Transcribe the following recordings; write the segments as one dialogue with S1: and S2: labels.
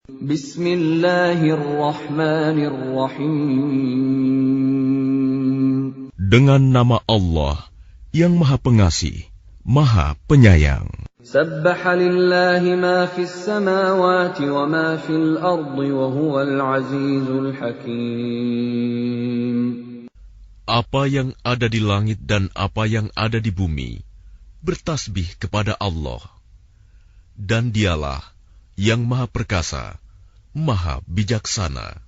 S1: Bismillahirrahmanirrahim.
S2: Dengan nama Allah yang Maha Pengasih, Maha Penyayang.
S1: Sabbaha lillahi ma fis samawati wa ma fil ardi wa huwal azizul hakim.
S2: Apa yang ada di langit dan apa yang ada di bumi bertasbih kepada Allah, dan Dialah yang Maha Perkasa, Maha Bijaksana.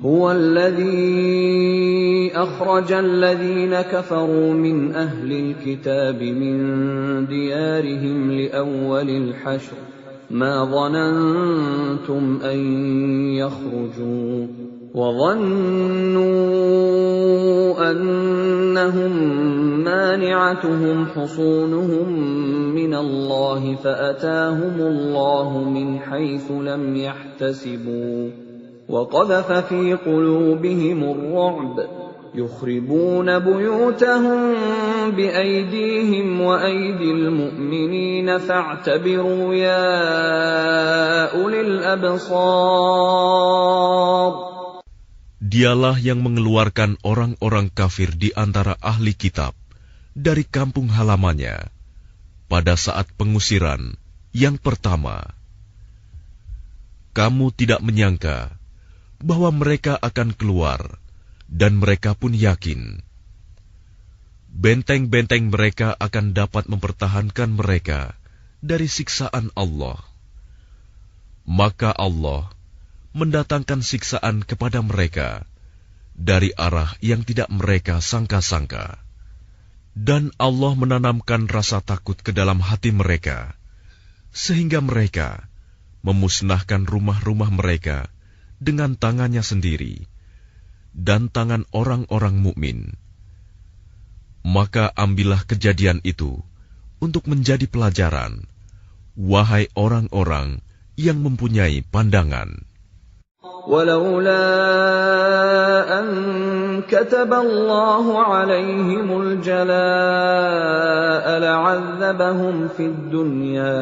S1: Huwa alladhi akhraja alladhina kafaru min ahli alkitab min diyarihim li awwalil hashr ma dhanantum an yakhruju وظنوا أنهم مانعتهم حصونهم من الله فأتاهم الله من حيث لم يحتسبوا وقذف في قلوبهم الرعب يخربون بيوتهم بأيديهم وأيدي المؤمنين فاعتبروا يا أولي الأبصار.
S2: Dialah yang mengeluarkan orang-orang kafir di antara ahli kitab dari kampung halamannya pada saat pengusiran yang pertama. Kamu tidak menyangka bahwa mereka akan keluar, dan mereka pun yakin. Benteng-benteng mereka akan dapat mempertahankan mereka dari siksaan Allah. Maka Allah mendatangkan siksaan kepada mereka dari arah yang tidak mereka sangka-sangka. Dan Allah menanamkan rasa takut ke dalam hati mereka, sehingga mereka memusnahkan rumah-rumah mereka dengan tangannya sendiri dan tangan orang-orang mukmin. Maka ambillah kejadian itu untuk menjadi pelajaran, wahai orang-orang yang mempunyai pandangan.
S1: ولولا أن كتب الله عليهم الجلاء لعذبهم في الدنيا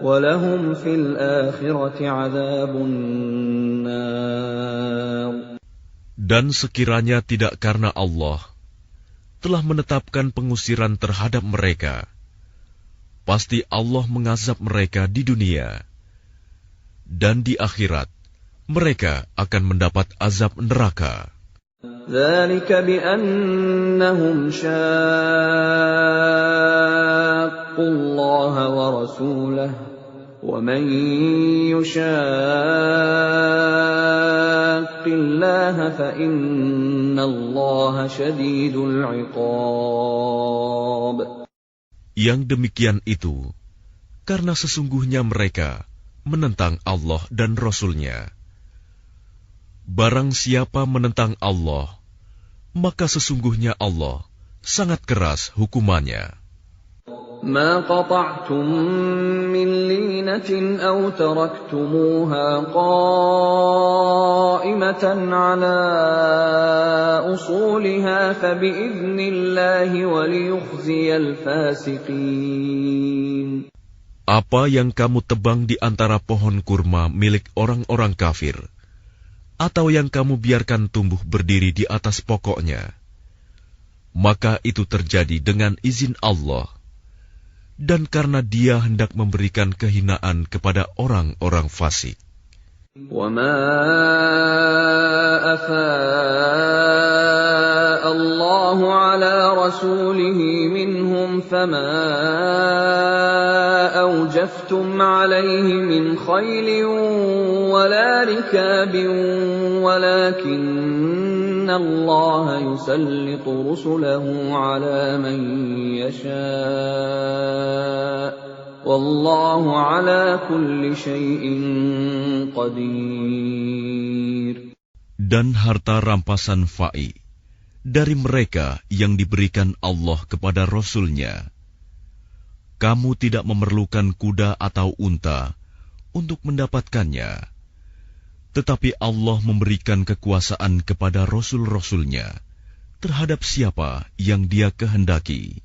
S1: ولهم في الآخرة عذاب النار.
S2: Dan sekiranya tidak karena Allah telah menetapkan pengusiran terhadap mereka, pasti Allah mengazab mereka di dunia, dan di akhirat mereka akan mendapat azab neraka.
S1: ذلك بأنهم شاقوا الله ورسوله ومن يشاق الله فإن الله شديد العقاب.
S2: Yang demikian itu karena sesungguhnya mereka menentang Allah dan Rasul-Nya. Barang siapa menentang Allah, maka sesungguhnya Allah sangat keras hukumannya.
S1: ما قطعتم من لينة أو تركتموها قائمة على أصولها فبإذن الله وليخزي الفاسقين.
S2: Apa yang kamu tebang di antara pohon kurma milik orang-orang kafir, atau yang kamu biarkan tumbuh berdiri di atas pokoknya, maka itu terjadi dengan izin Allah, dan karena Dia hendak memberikan kehinaan kepada orang-orang fasik.
S1: وَمَا أَفَاءَ اللَّهُ عَلَى رَسُولِهِ مِنْهُمْ فَمَا أَوْجَفْتُمْ عَلَيْهِ مِنْ خَيْلٍ وَلَا رِكَابٍ وَلَكِنَّ اللَّهَ يُسَلِّطُ رُسُلَهُ عَلَى مَن يَشَاءُ وَاللَّهُ عَلَى كُلِّ شَيْءٍ قَدِيرٌ.
S2: Dan harta rampasan fa'i dari mereka yang diberikan Allah kepada Rasul-Nya. Kamu tidak memerlukan kuda atau unta untuk mendapatkannya, tetapi Allah memberikan kekuasaan kepada Rasul-Rasul-Nya terhadap siapa yang Dia kehendaki.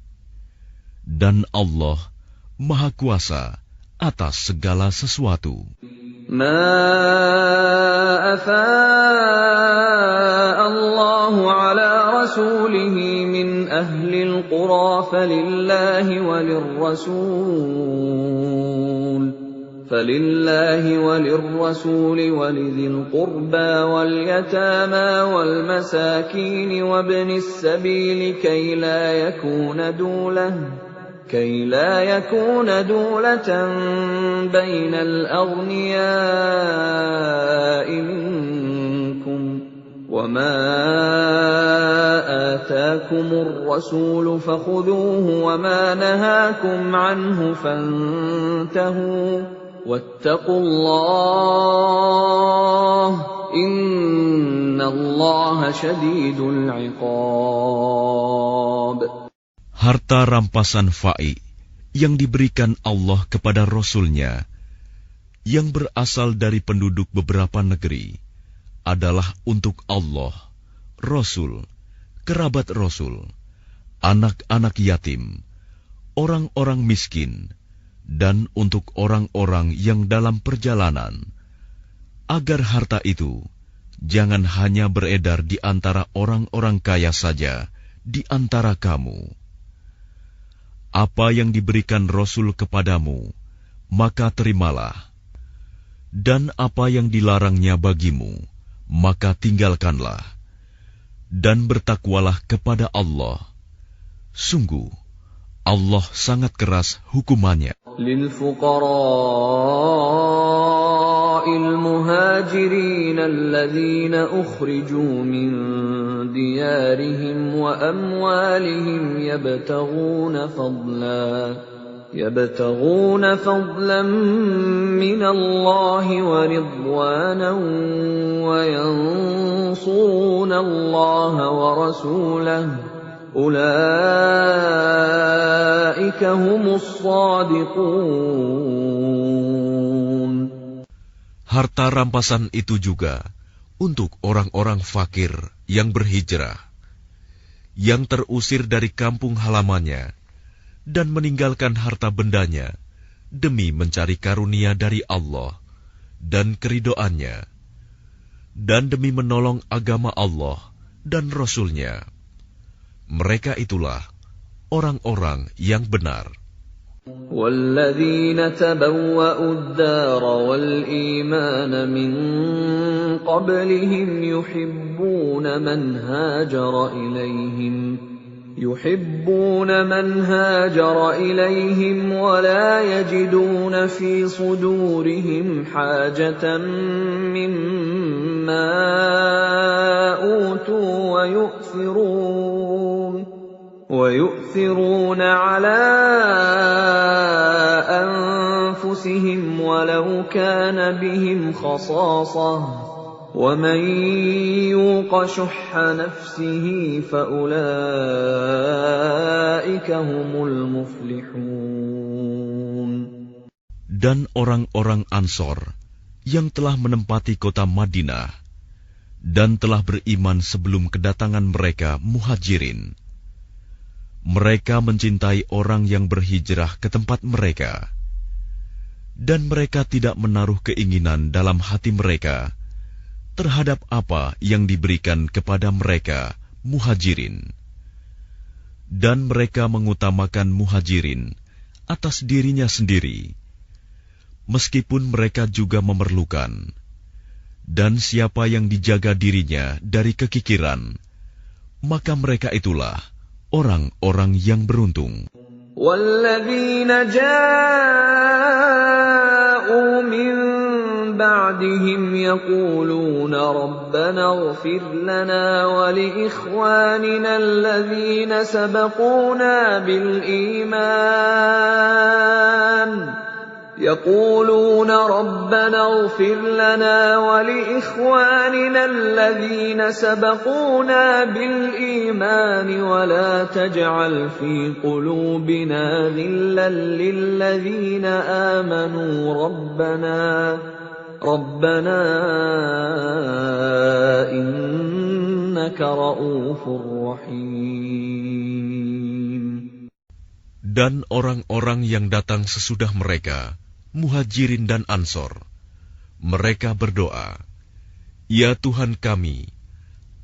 S2: Dan Allah Maha Kuasa atas segala sesuatu.
S1: ما أفاء الله على رسوله من أهل القرى فلله وللرسول ولذي القربى واليتامى والمساكين وابن السبيل كي لا يكون دولة بين الأغنياء منكم وما آتاكم الرسول فخذوه وما نهاكم عنه فانتهوا واتقوا الله إن الله شديد العقاب.
S2: Harta rampasan fa'i yang diberikan Allah kepada Rasul-Nya yang berasal dari penduduk beberapa negeri adalah untuk Allah, Rasul, kerabat Rasul, anak-anak yatim, orang-orang miskin, dan untuk orang-orang yang dalam perjalanan, agar harta itu jangan hanya beredar di antara orang-orang kaya saja di antara kamu. Apa yang diberikan Rasul kepadamu, maka terimalah. Dan apa yang dilarangnya bagimu, maka tinggalkanlah. Dan bertakwalah kepada Allah. Sungguh, Allah sangat keras hukumannya.
S1: للفقراء المهاجرين الذين أخرجوا من ديارهم وأموالهم يبتغون فضلا من الله ورضوانا وينصرون الله ورسوله أولئك هم الصادقون.
S2: Harta rampasan itu juga untuk orang-orang fakir yang berhijrah, yang terusir dari kampung halamannya, dan meninggalkan harta bendanya demi mencari karunia dari Allah dan keridoannya, dan demi menolong agama Allah dan Rasul-Nya. Mereka itulah orang-orang yang benar.
S1: والذين تبوأوا الدار والإيمان من قبلهم يحبون من هاجر إليهم ولا يجدون في صدورهم حاجة مما أوتوا ويؤثرون على أنفسهم ولو كان بهم خصاصة ومن يوق شح نفسه فأولئك هم المفلحون.
S2: Dan orang-orang Ansor yang telah menempati kota Madinah dan telah beriman sebelum kedatangan mereka Muhajirin, mereka mencintai orang yang berhijrah ke tempat mereka, dan mereka tidak menaruh keinginan dalam hati mereka terhadap apa yang diberikan kepada mereka Muhajirin. Dan mereka mengutamakan Muhajirin atas dirinya sendiri, meskipun mereka juga memerlukan. Dan siapa yang dijaga dirinya dari kekikiran, maka mereka itulah orang-orang yang beruntung.
S1: وَالَّذِينَ جَاءُوا مِن بَعْدِهِمْ يَقُولُونَ رَبَّنَا اغْفِرْ لَنَا وَلِإِخْوَانِنَا الَّذِينَ سَبَقُونَا بِالْإِيمَانِ وَلَا تَجْعَلْ فِي قُلُوبِنَا غِلًّا لِّلَّذِينَ آمَنُوا رَبَّنَا إِنَّكَ رَءُوفٌ رَّحِيمٌ.
S2: Dan orang-orang yang datang sesudah mereka, Muhajirin dan Ansor, Mereka berdoa, "Ya Tuhan kami,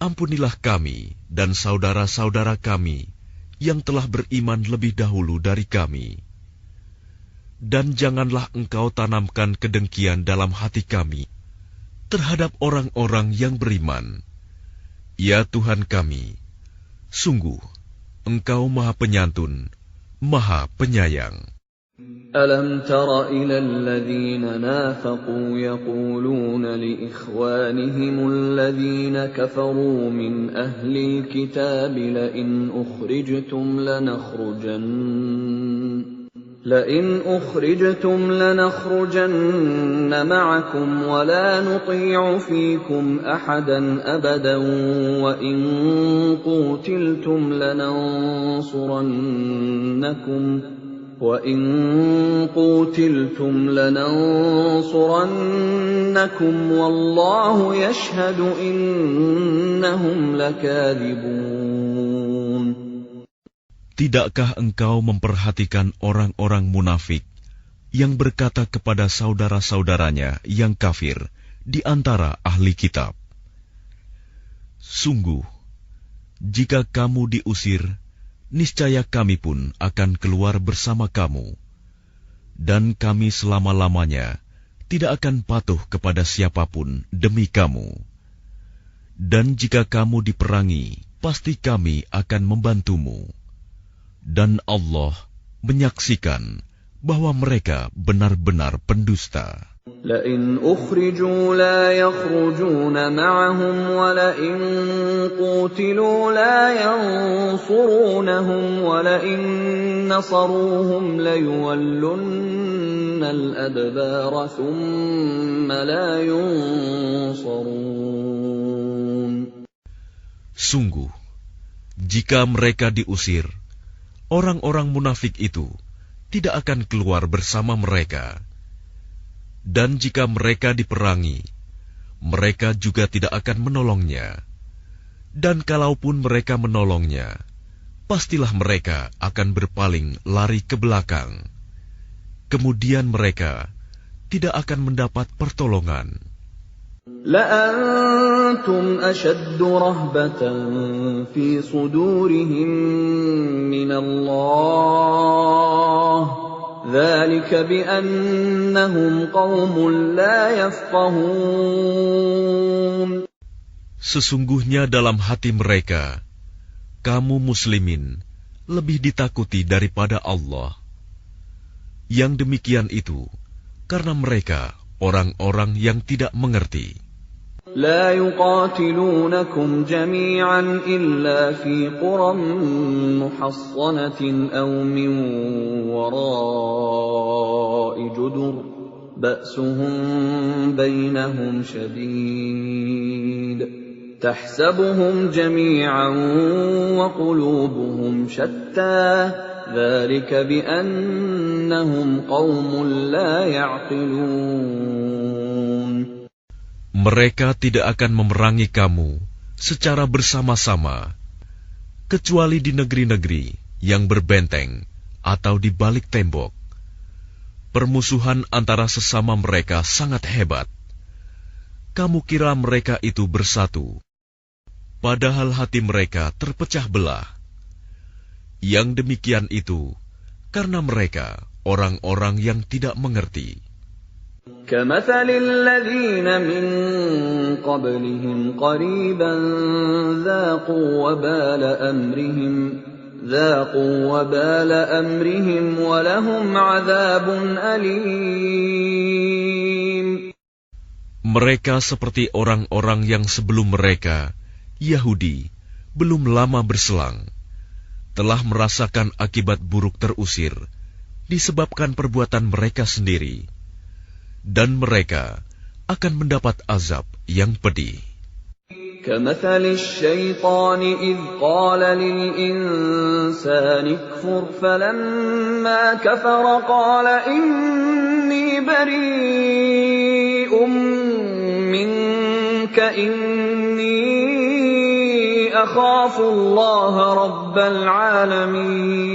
S2: ampunilah kami dan saudara-saudara kami yang telah beriman lebih dahulu dari kami. Dan janganlah Engkau tanamkan kedengkian dalam hati kami terhadap orang-orang yang beriman. Ya Tuhan kami, sungguh Engkau Maha Penyantun, Maha Penyayang."
S1: أَلَمْ تَرَ إِلَى الَّذِينَ نَافَقُوا يَقُولُونَ لِإِخْوَانِهِمُ الَّذِينَ كَفَرُوا مِنْ أَهْلِ الْكِتَابِ لَئِنْ أُخْرِجْتُمْ لَنَخْرُجَنَّ مَعَكُمْ وَلَا نُطِيعُ فِيكُمْ أَحَدًا أَبَدًا وَإِنْ قُوتِلْتُمْ لَنَنصُرَنَّكُمْ وَاللَّهُ يَشْهَدُ إِنَّهُمْ لَكَاذِبُونَ.
S2: Tidakkah engkau memperhatikan orang-orang munafik yang berkata kepada saudara-saudaranya yang kafir di antara ahli kitab, "Sungguh, jika kamu diusir, niscaya kami pun akan keluar bersama kamu, dan kami selama-lamanya tidak akan patuh kepada siapapun demi kamu. Dan jika kamu diperangi, pasti kami akan membantumu. Dan Allah menyaksikan bahwa mereka benar-benar pendusta."
S1: لَئِنْ أُخْرِجُوا لَا يَخْرُجُونَ مَعَهُمْ وَلَئِنْ قُوتِلُوا لَا يَنصُرُونَهُمْ وَلَئِنْ نَصَرُوهُمْ لَيُوَلُّنَّ الْأَدْبَارَ ثُمَّ لَا يُنصَرُونَ.
S2: Sungguh, jika mereka diusir, orang-orang munafik itu tidak akan keluar bersama mereka. Dan jika mereka diperangi, mereka juga tidak akan menolongnya. Dan kalaupun mereka menolongnya, pastilah mereka akan berpaling lari ke belakang. Kemudian mereka tidak akan mendapat pertolongan.
S1: لَأَنْتُمْ أَشَدُّ رَهْبَةً فِي صُدُورِهِمْ مِنَ اللَّهِ ذَلِكَ بِأَنَّهُمْ قَوْمٌ لَا يَفْقَهُونَ.
S2: Sesungguhnya dalam hati mereka, kamu muslimin lebih ditakuti daripada Allah. Yang demikian itu karena mereka orang-orang yang tidak mengerti.
S1: لا يقاتلونكم جميعا إلا في قرى محصنة أو من وراء جدر بأسهم بينهم شديد تحسبهم جميعا وقلوبهم شتى ذلك بأنهم قوم لا يعقلون.
S2: Mereka tidak akan memerangi kamu secara bersama-sama, kecuali di negeri-negeri yang berbenteng atau di balik tembok. Permusuhan antara sesama mereka sangat hebat. Kamu kira mereka itu bersatu, padahal hati mereka terpecah belah. Yang demikian itu karena mereka orang-orang yang tidak mengerti.
S1: كَمَثَلِ الَّذِينَ مِنْ قَبْلِهِمْ قَرِيبًا ذَاقُوا وَبَالَ أَمْرِهِمْ وَلَهُمْ عَذَابٌ أَلِيمٌ.
S2: Mereka seperti orang-orang yang sebelum mereka, Yahudi, belum lama berselang, telah merasakan akibat buruk terusir disebabkan perbuatan mereka sendiri. Dan mereka akan mendapat azab yang pedih.
S1: كَمَثَلِ الشَّيْطَانِ إِذْ قَالَ لِلْإِنسَانِ اكْفُرْ فَلَمَّا كَفَرَ قَالَ إِنِّي بَرِيءٌ مِّنكَ إِنِّي أَخَافُ اللَّهَ رَبَّ الْعَالَمِينَ.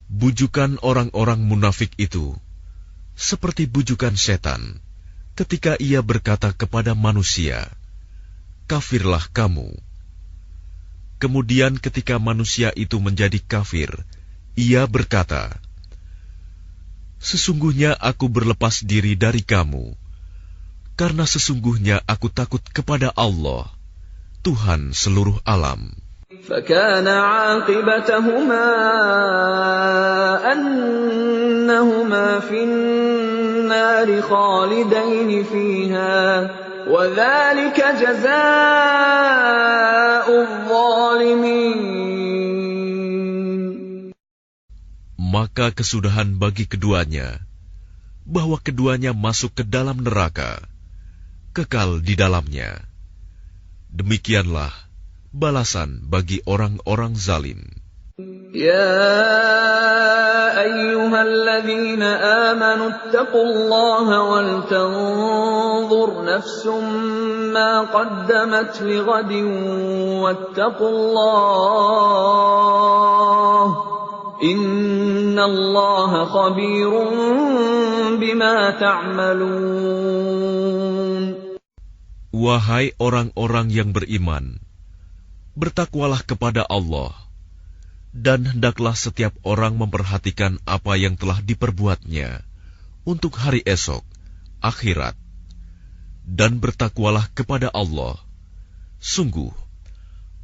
S2: Bujukan orang-orang munafik itu, seperti bujukan setan ketika ia berkata kepada manusia, "Kafirlah kamu." Kemudian ketika manusia itu menjadi kafir, ia berkata, "Sesungguhnya aku berlepas diri dari kamu, karena sesungguhnya aku takut kepada Allah, Tuhan seluruh alam."
S1: فكان عاقبتهما أنهما في النار خالدين فيها وذلك جزاء الظالمين.
S2: Maka kesudahan bagi keduanya, bahwa keduanya masuk ke dalam neraka, kekal di dalamnya. Demikianlah balasan bagi orang-orang zalim.
S1: يا أيها الذين آمنوا اتقوا الله ولتنظر نفس ما قدمت لغد واتقوا الله إن الله خبير بما تعملون.
S2: Wahai orang-orang yang beriman, bertakwalah kepada Allah, dan hendaklah setiap orang memperhatikan apa yang telah diperbuatnya untuk hari esok, akhirat. Dan bertakwalah kepada Allah. Sungguh,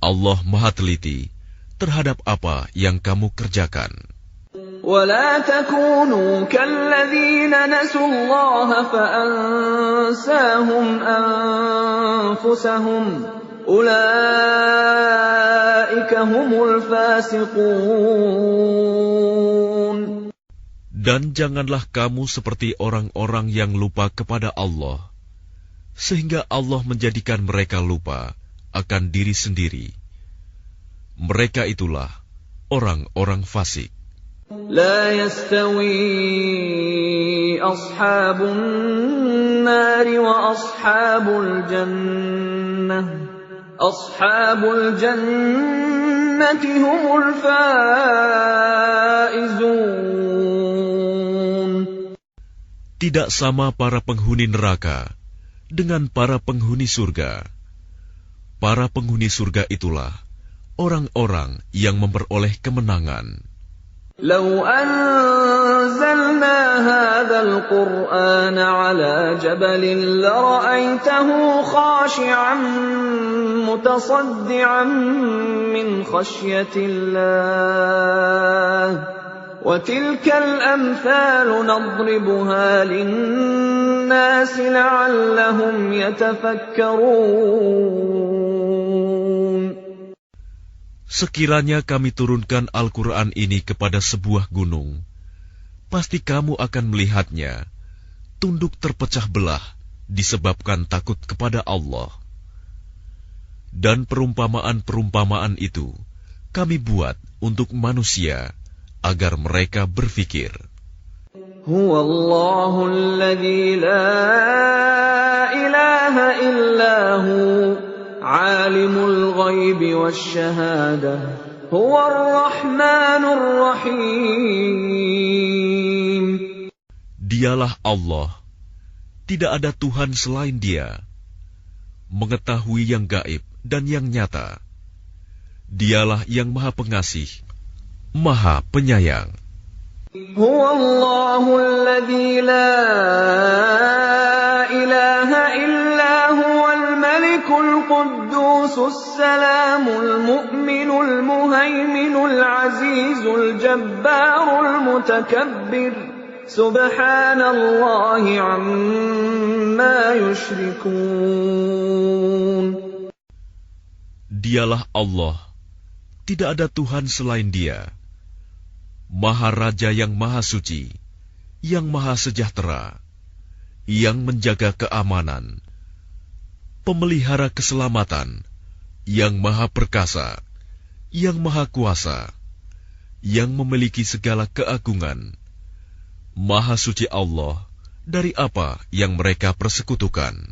S2: Allah Maha Teliti terhadap apa yang kamu kerjakan.
S1: ولا تكونوا كالذين نسوا الله فأنساهم أنفسهم أولئك هم الفاسقون.
S2: Dan janganlah kamu seperti orang-orang yang lupa kepada Allah, sehingga Allah menjadikan mereka lupa akan diri sendiri. Mereka itulah orang-orang fasik.
S1: لا يستوي أصحاب النار وأصحاب الجنة أصحاب الجنة هم الفائزون.
S2: Tidak sama para penghuni neraka dengan para penghuni surga. Para penghuni surga itulah orang-orang yang memperoleh kemenangan.
S1: لو أنزلنا هذا القرآن على جبل لرأيته خاشعا متصدعا من خشية الله وتلك الأمثال نضربها للناس لعلهم يتفكرون.
S2: Sekiranya kami turunkan Al-Quran ini kepada sebuah gunung, pasti kamu akan melihatnya tunduk terpecah belah disebabkan takut kepada Allah. Dan perumpamaan-perumpamaan itu kami buat untuk manusia agar mereka berfikir.
S1: Huwallahu alladzi la ilaha illahu alimul ghaibi wasyahadah huwar rahmanur rahim.
S2: Dialah Allah, tidak ada Tuhan selain Dia, mengetahui yang gaib dan yang nyata. Dialah yang Maha Pengasih, Maha Penyayang.
S1: Huwallahu alladzi la ilaha illa huwal malikul quddusus salamul mu'minul muhaiminul azizul jabbarul mutakabbir subhanallahi amma yushrikun.
S2: Dialah Allah, tidak ada Tuhan selain Dia, Maha Raja yang Maha Suci, yang Maha Sejahtera, yang menjaga keamanan, pemelihara keselamatan, yang Maha Perkasa, yang Maha Kuasa, yang memiliki segala keagungan. Maha Suci Allah dari apa yang mereka persekutukan.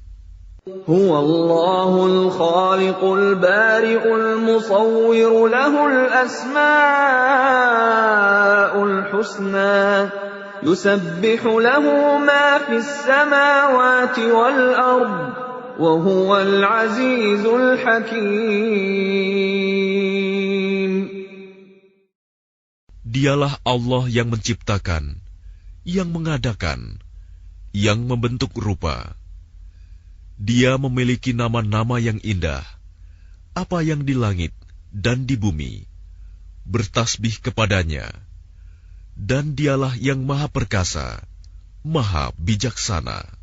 S1: Huwallahul khaliqul bari'ul musawwir lahul asma'ul husna يُسَبِّحُ لَهُ مَا فِي السَّمَاوَاتِ وَالْأَرْضِ وَهُوَ الْعَزِيزُ الْحَكِيمُ.
S2: Dialah Allah yang menciptakan, yang mengadakan, yang membentuk rupa. Dia memiliki nama-nama yang indah. Apa yang di langit dan di bumi bertasbih kepadanya. Dan dialah yang maha perkasa, maha bijaksana.